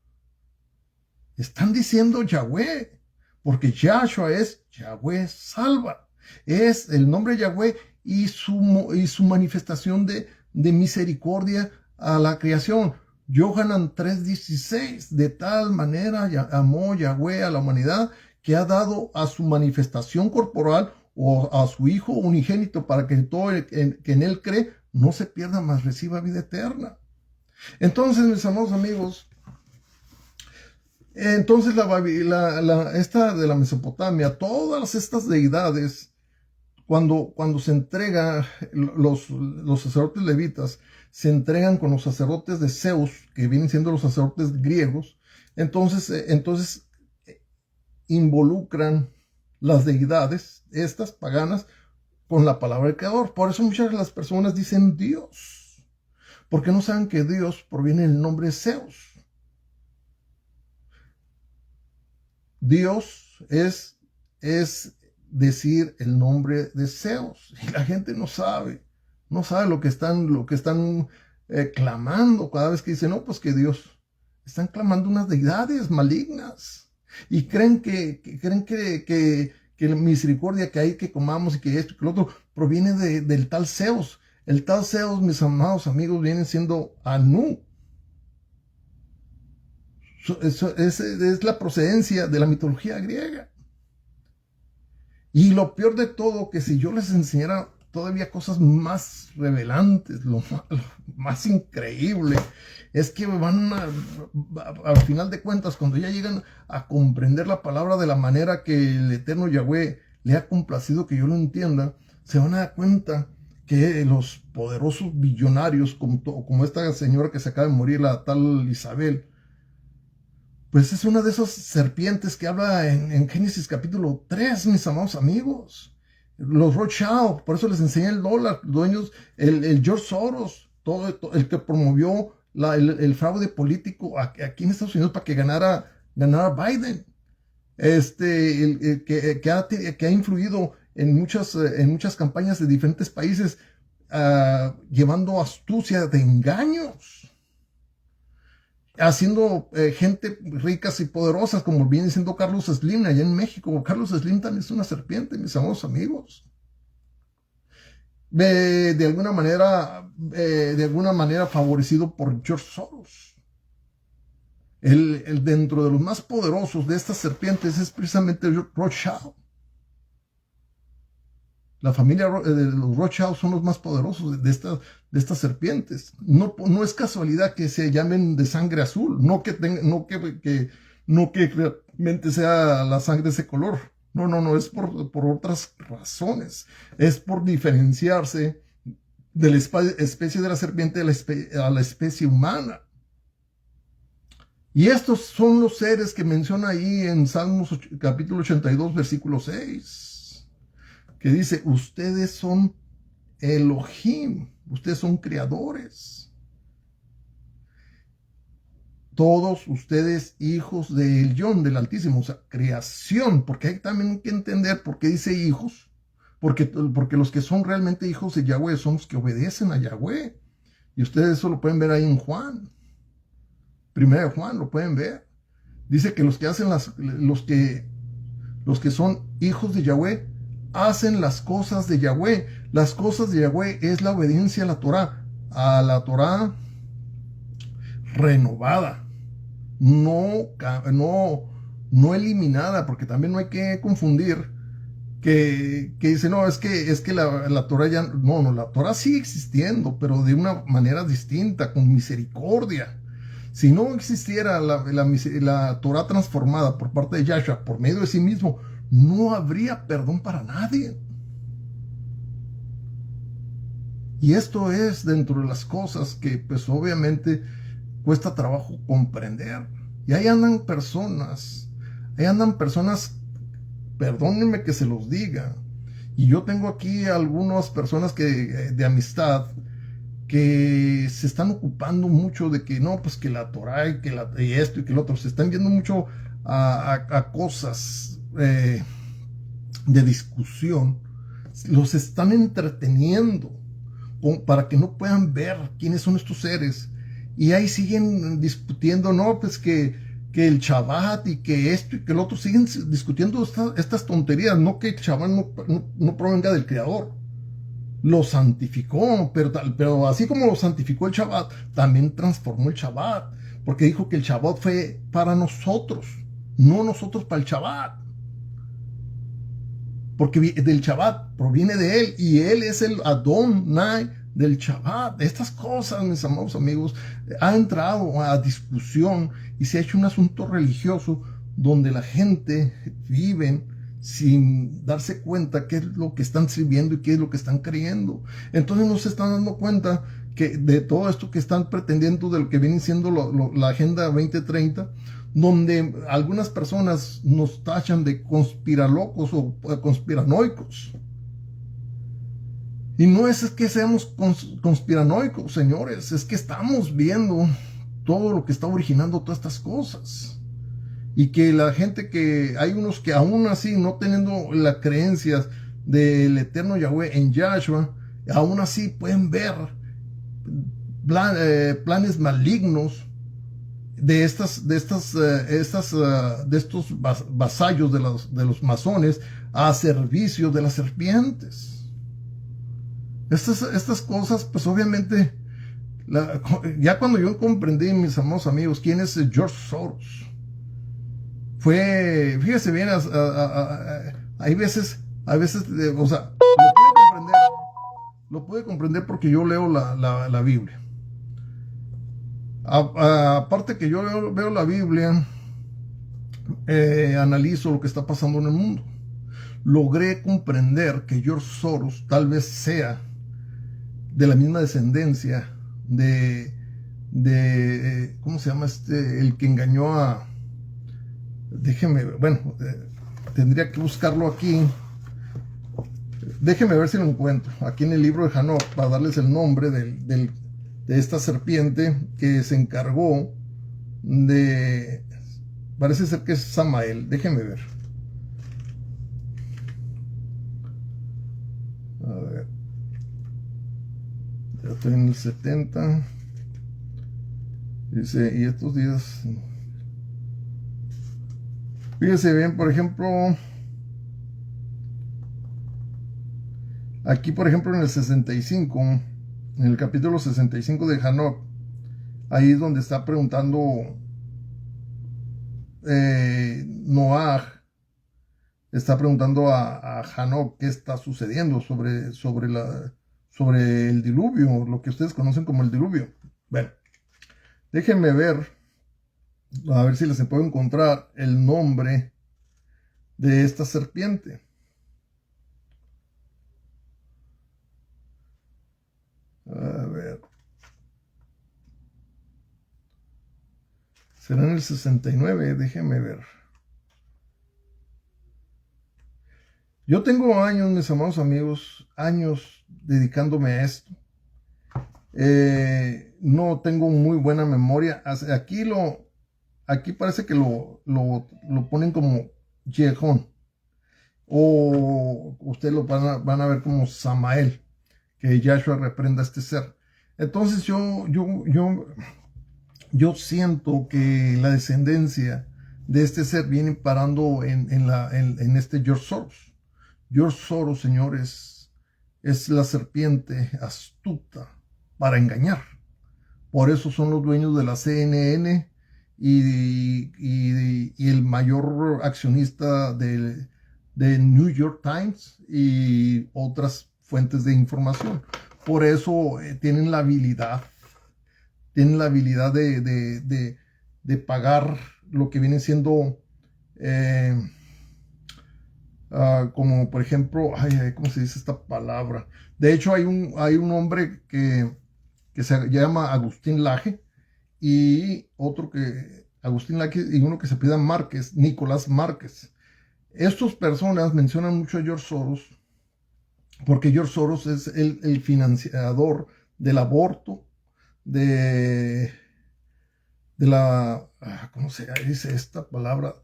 están diciendo Yahweh, porque Yahshua es Yahweh salva. Es el nombre Yahweh y su manifestación de misericordia a la creación. Yohanan 3:16, de tal manera amó Yahweh a la humanidad que ha dado a su manifestación corporal o a su Hijo unigénito, para que todo el que en él cree no se pierda, mas reciba vida eterna. Entonces, mis amados amigos, entonces esta de la Mesopotamia, todas estas deidades, cuando se entrega, los sacerdotes levitas se entregan con los sacerdotes de Zeus, que vienen siendo los sacerdotes griegos, entonces involucran las deidades, estas paganas, con la palabra del Creador. Por eso muchas de las personas dicen Dios, porque no saben que Dios proviene del nombre Zeus. Dios es decir el nombre de Zeus, y la gente no sabe lo que están clamando cada vez que dicen, no, pues que Dios, están clamando unas deidades malignas, y creen que la misericordia que hay, que comamos y que esto y que lo otro proviene del tal Zeus. El tal Zeus, mis amados amigos, viene siendo Anu. Es la procedencia de la mitología griega. Y lo peor de todo, que si yo les enseñara todavía cosas más revelantes, lo más increíble, es que al final de cuentas, cuando ya llegan a comprender la palabra de la manera que el eterno Yahweh le ha complacido que yo lo entienda, se van a dar cuenta que los poderosos billonarios, como esta señora que se acaba de morir, la tal Isabel, pues es una de esas serpientes que habla en Génesis capítulo 3, mis amados amigos. Los Rothschild, por eso les enseñé el dólar, dueños, el George Soros, todo el que promovió el fraude político aquí en Estados Unidos para que ganara Biden. Que ha influido en muchas campañas de diferentes países, llevando astucia de engaños, haciendo gente ricas y poderosas, como viene diciendo Carlos Slim allá en México. Carlos Slim también es una serpiente, mis amados amigos. De alguna manera favorecido por George Soros. Dentro de los más poderosos de estas serpientes es precisamente Rothschild. La familia de los Rothschild son los más poderosos de estas serpientes. No es casualidad que se llamen de sangre azul, no que realmente sea la sangre de ese color. No, es por otras razones. Es por diferenciarse de la especie de la serpiente a la especie humana. Y estos son los seres que menciona ahí en Salmos capítulo 82, versículo 6, que dice: ustedes son Elohim, ustedes son creadores. Todos ustedes hijos de Elión, del Altísimo, o sea, creación, porque hay también que entender por qué dice hijos, porque los que son realmente hijos de Yahweh son los que obedecen a Yahweh. Y ustedes eso lo pueden ver ahí en Juan. Primera de Juan, lo pueden ver. Dice que los que son hijos de Yahweh hacen las cosas de Yahweh. Las cosas de Yahweh es la obediencia a la Torá renovada, no eliminada, porque también no hay que confundir que dice, no, es que la Torá ya, no, la Torá sigue existiendo, pero de una manera distinta, con misericordia. Si no existiera la Torá transformada por parte de Yahshua, por medio de sí mismo, no habría perdón para nadie. Y esto es dentro de las cosas que pues obviamente cuesta trabajo comprender. Y ahí andan personas, perdónenme que se los diga, y yo tengo aquí algunas personas de amistad que se están ocupando mucho de que no, pues que la Torá y esto y que lo otro, se están yendo mucho a cosas de discusión, los están entreteniendo para que no puedan ver quiénes son estos seres, y ahí siguen discutiendo, no, pues que el Shabbat y que esto y que el otro, siguen discutiendo estas tonterías. No que el Shabbat no provenga del Creador, lo santificó, pero así como lo santificó el Shabbat, también transformó el Shabbat, porque dijo que el Shabbat fue para nosotros, no nosotros para el Shabbat, porque del Shabbat proviene de él, y él es el Adonai del Shabbat. Estas cosas, mis amados amigos, ha entrado a discusión y se ha hecho un asunto religioso donde la gente vive sin darse cuenta qué es lo que están sirviendo y qué es lo que están creyendo. Entonces no se están dando cuenta que de todo esto que están pretendiendo, de lo que viene siendo la Agenda 2030, donde algunas personas nos tachan de conspiralocos o conspiranoicos. Y no es que seamos conspiranoicos, señores, es que estamos viendo todo lo que está originando todas estas cosas. Y que la gente, que hay unos que aún así, no teniendo las creencias del eterno Yahweh en Yahshua, aún así pueden ver planes malignos de estos vasallos de los masones a servicio de las serpientes. Estas cosas, pues obviamente Ya cuando yo comprendí, mis amados amigos, quién es George Soros, fíjese bien, hay veces, o sea, lo pude comprender porque yo leo la Biblia. Aparte que yo veo la Biblia, analizo lo que está pasando en el mundo. Logré comprender que George Soros tal vez sea de la misma descendencia ¿cómo se llama el que engañó a... Déjeme, bueno, tendría que buscarlo aquí. Déjeme ver si lo encuentro aquí en el libro de Hanok para darles el nombre de esta serpiente que se encargó de... Parece ser que es Samael. Déjeme ver. A ver. Ya estoy en el 70. Dice, y estos días... Fíjese bien, por ejemplo... Aquí, por ejemplo, en el 65, en el capítulo 65 de Hanok, ahí es donde está preguntando Noah, está preguntando a Hanok qué está sucediendo sobre el diluvio, lo que ustedes conocen como el diluvio. Bueno, déjenme ver, a ver si les puedo encontrar el nombre de esta serpiente. A ver. Será en el 69, déjenme ver. Yo tengo años, mis amados amigos, años dedicándome a esto. No tengo muy buena memoria. Aquí parece que lo ponen como Yehón. O ustedes lo van a ver como Samael, que Yahshua reprenda a este ser. Entonces yo siento que la descendencia de este ser viene parando en este George Soros. George Soros, señores, es la serpiente astuta para engañar. Por eso son los dueños de la CNN y el mayor accionista de New York Times y otras fuentes de información. Por eso tienen la habilidad de pagar lo que viene siendo como por ejemplo, ¿cómo se dice esta palabra? De hecho hay un hombre que se llama Agustín Laje y Agustín Laje y uno que se pida Márquez, Nicolás Márquez. Estas personas mencionan mucho a George Soros porque George Soros es el financiador del aborto, de la, ¿cómo se dice esta palabra?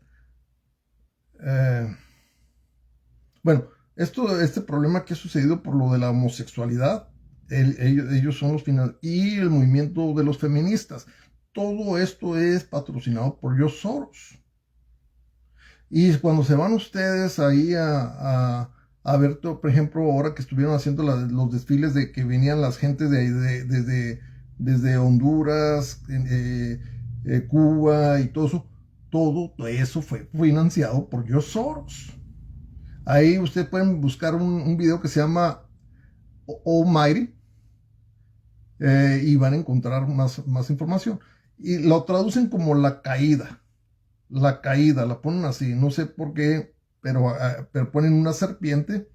Bueno, este problema que ha sucedido por lo de la homosexualidad, ellos son los y el movimiento de los feministas. Todo esto es patrocinado por George Soros. Y cuando se van ustedes ahí a ver, por ejemplo, ahora que estuvieron haciendo los desfiles de que venían las gentes desde Honduras, Cuba y todo eso fue financiado por George Soros. Ahí ustedes pueden buscar un video que se llama Almighty y van a encontrar más información. Y lo traducen como la caída, la ponen así, no sé por qué, pero ponen una serpiente,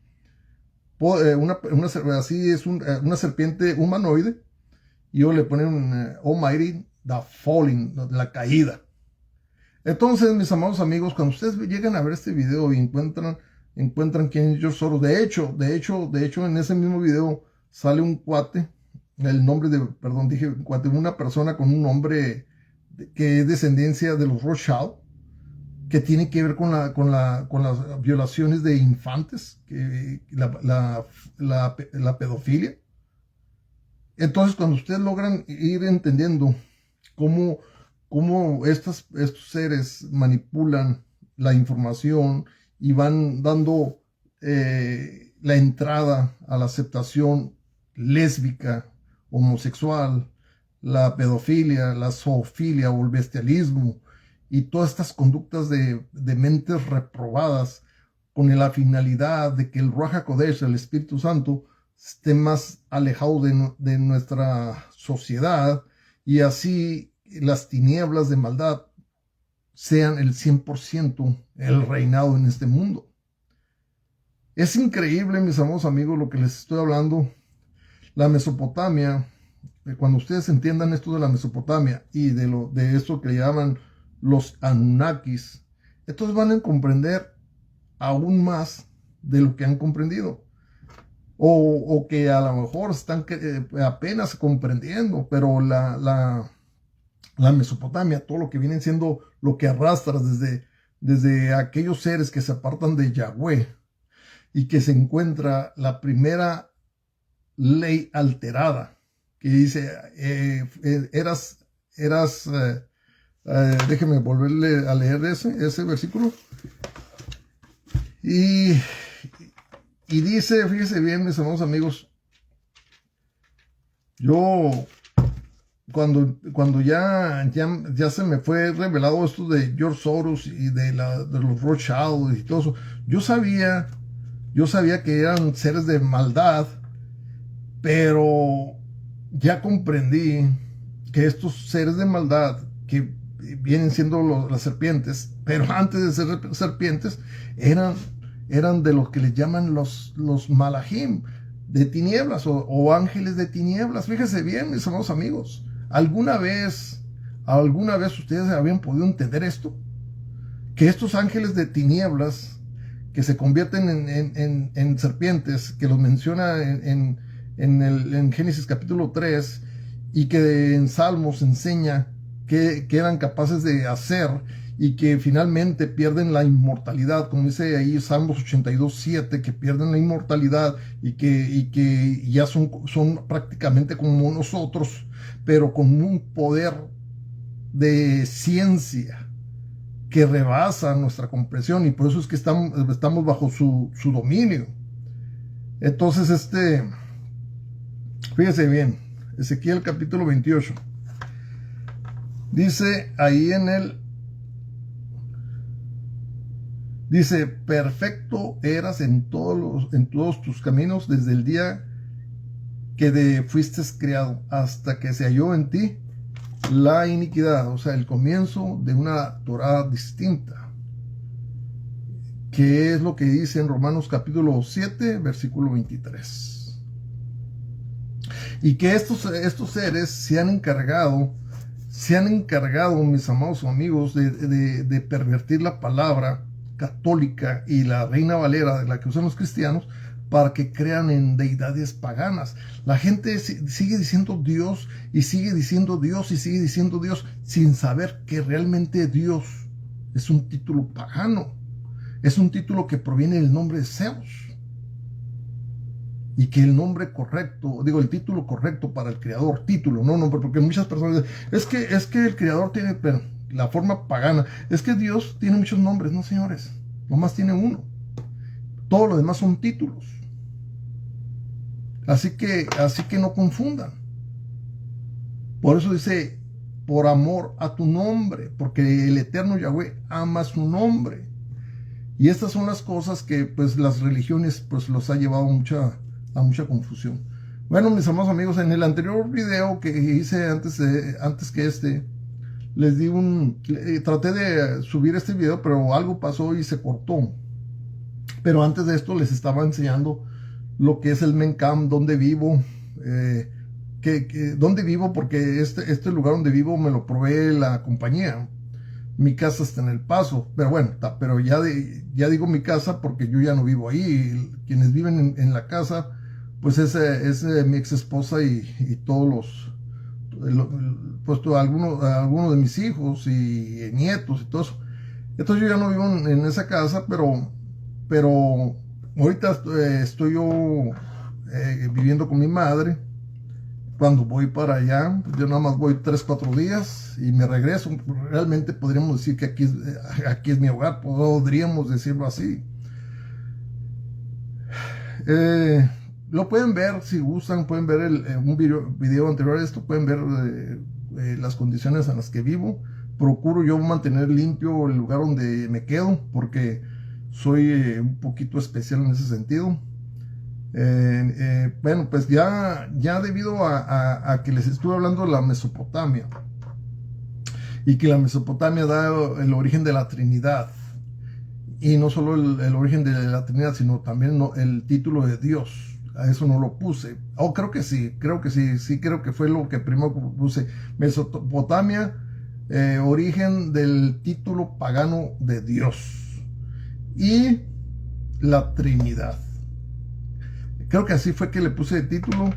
así es una serpiente humanoide, y ellos le ponen Almighty, the falling, la caída. Entonces, mis amados amigos, cuando ustedes llegan a ver este video y encuentran quién es George Soros, de hecho, en ese mismo video sale un cuate, una persona con un nombre que es descendencia de los Rothschild, que tiene que ver con las violaciones de infantes, la pedofilia. Entonces, cuando ustedes logran ir entendiendo cómo estos seres manipulan la información y van dando la entrada a la aceptación lésbica, homosexual, la pedofilia, la zoofilia o el bestialismo y todas estas conductas de mentes reprobadas con la finalidad de que el Ruach HaKodesh, el Espíritu Santo, esté más alejado de nuestra sociedad y así las tinieblas de maldad sean el 100% el reinado en este mundo. Es increíble, mis amados amigos, lo que les estoy hablando. La Mesopotamia, cuando ustedes entiendan esto de la Mesopotamia y de esto que llaman los Anunnakis, entonces van a comprender aún más de lo que han comprendido. O que a lo mejor están apenas comprendiendo, pero la Mesopotamia, todo lo que viene siendo lo que arrastras desde aquellos seres que se apartan de Yahweh y que se encuentra la primera ley alterada, que dice, déjeme volverle a leer ese versículo, y dice, fíjese bien, mis hermanos amigos, yo cuando ya se me fue revelado esto de George Soros y de los Rothschild y todo eso, yo sabía que eran seres de maldad, pero ya comprendí que estos seres de maldad que vienen siendo las serpientes, pero antes de ser serpientes eran de los que les llaman los malachim de tinieblas o ángeles de tinieblas. Fíjese bien, mis amados amigos, ¿alguna vez ustedes habían podido entender esto? Que estos ángeles de tinieblas que se convierten en serpientes, que los menciona en Génesis capítulo 3 y que en Salmos enseña que eran capaces de hacer y que finalmente pierden la inmortalidad, como dice ahí Salmos 82:7, que pierden la inmortalidad y que ya son prácticamente como nosotros, pero con un poder de ciencia que rebasa nuestra comprensión, y por eso es que estamos bajo su dominio. Entonces, fíjese bien, Ezequiel capítulo 28. Dice ahí dice, perfecto eras en todos tus caminos desde el día que fuiste criado hasta que se halló en ti la iniquidad, o sea, el comienzo de una Torah distinta, que es lo que dice en Romanos capítulo 7, versículo 23. Y que estos seres se han encargado, mis amados amigos, de pervertir la palabra católica y la Reina Valera, de la que usan los cristianos, para que crean en deidades paganas. La gente sigue diciendo Dios y sigue diciendo Dios y sigue diciendo Dios sin saber que realmente Dios es un título pagano, es un título que proviene del nombre de Zeus, y que el nombre correcto, el título correcto para el creador, no, porque muchas personas dicen, es que el creador tiene la forma pagana, es que Dios tiene muchos nombres. No, señores, nomás tiene uno, todo lo demás son títulos. Así que no confundan. Por eso dice, por amor a tu nombre, porque el eterno Yahweh ama su nombre. Y estas son las cosas que pues las religiones pues los ha llevado a mucha confusión. Bueno, mis amados amigos, en el anterior video que hice antes que les di traté de subir este video, pero algo pasó y se cortó. Pero antes de esto les estaba enseñando lo que es el Mencam, donde vivo, donde vivo, porque este lugar donde vivo me lo provee la compañía. Mi casa está en El Paso, pero bueno, pero ya digo mi casa porque yo ya no vivo ahí. Quienes viven en la casa, pues es mi ex esposa y todos algunos de mis hijos y nietos y todo eso. Entonces yo ya no vivo en esa casa, pero ahorita estoy yo viviendo con mi madre. Cuando voy para allá, yo nada más voy 3-4 días y me regreso. Realmente podríamos decir que aquí es mi hogar, podríamos decirlo así. lo pueden ver, si gustan, pueden ver un video anterior a esto, pueden ver las condiciones en las que vivo. Procuro yo mantener limpio el lugar donde me quedo, porque soy un poquito especial en ese sentido. Bueno, pues ya debido a que les estuve hablando de la Mesopotamia, y que la Mesopotamia da el origen de la Trinidad, y no solo el origen de la Trinidad, sino también el título de Dios. A eso no lo puse. Creo que sí, creo que fue lo que primero puse. Mesopotamia, origen del título pagano de Dios y la Trinidad. Creo que así fue que le puse el título.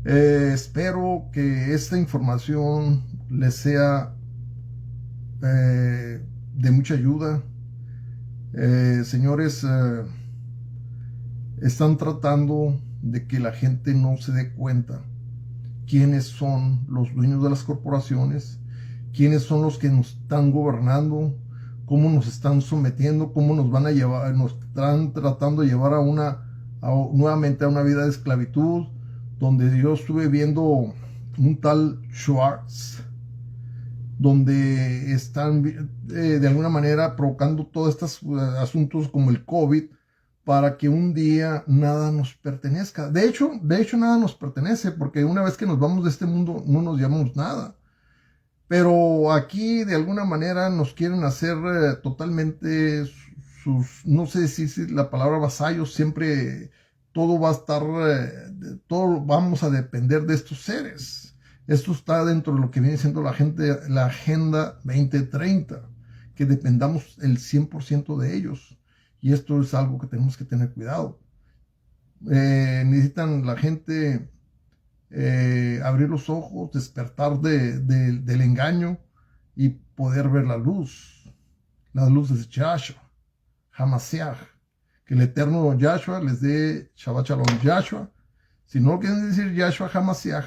Espero que esta información les sea de mucha ayuda. Señores, están tratando de que la gente no se dé cuenta quiénes son los dueños de las corporaciones, quiénes son los que nos están gobernando, cómo nos están sometiendo, cómo nos van a llevar, nos están tratando de llevar nuevamente a una vida de esclavitud, donde yo estuve viendo un tal Schwartz, donde están de alguna manera provocando todos estos asuntos como el COVID, para que un día nada nos pertenezca. De hecho nada nos pertenece, porque una vez que nos vamos de este mundo no nos llevamos nada. Pero aquí de alguna manera nos quieren hacer totalmente no sé si la palabra vasallos. Siempre todo va a estar, todo vamos a depender de estos seres. Esto está dentro de lo que viene siendo la Agenda 2030, que dependamos el 100% de ellos. Y esto es algo que tenemos que tener cuidado. Necesitan la gente abrir los ojos, despertar del engaño y poder ver la luz de Yahshua, Hamashiach. Que el eterno Yahshua les dé Shabbat Shalom Yahshua. Si no quieren decir Yahshua Hamashiach,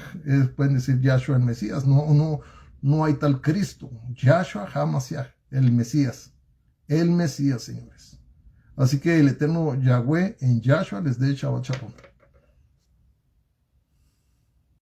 pueden decir Yahshua el Mesías. No hay tal Cristo. Yahshua Hamashiach, el Mesías, señores. Así que el eterno Yahweh en Yahshua les dé Shabbat Shalom.